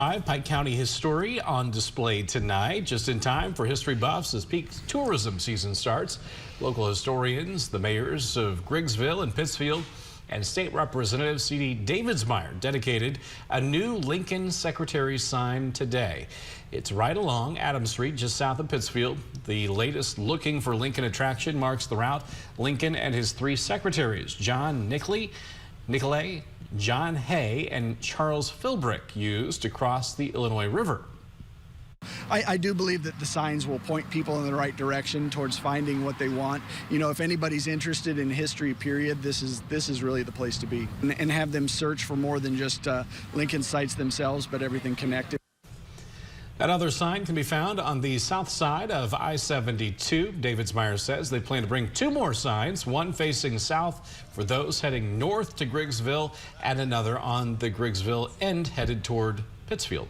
Pike County history on display tonight, just in time for history buffs as peak tourism season starts. Local historians, the mayors of Griggsville and Pittsfield, and State Representative C.D. Davidsmeyer dedicated a new Lincoln Secretaries sign today. It's right along Adams Street, just south of Pittsfield. The latest Looking for Lincoln attraction marks the route Lincoln and his three secretaries, John Nicolay, John Hay, and Charles Philbrick, used to cross the Illinois River. I do believe that the signs will point people in the right direction towards finding what they want. You know, if anybody's interested in history, period, this is really the place to be. And have them search for more than just Lincoln sites themselves, but everything connected. That other sign can be found on the south side of I-72. Davidsmeyer says they plan to bring two more signs, one facing south for those heading north to Griggsville and another on the Griggsville end headed toward Pittsfield.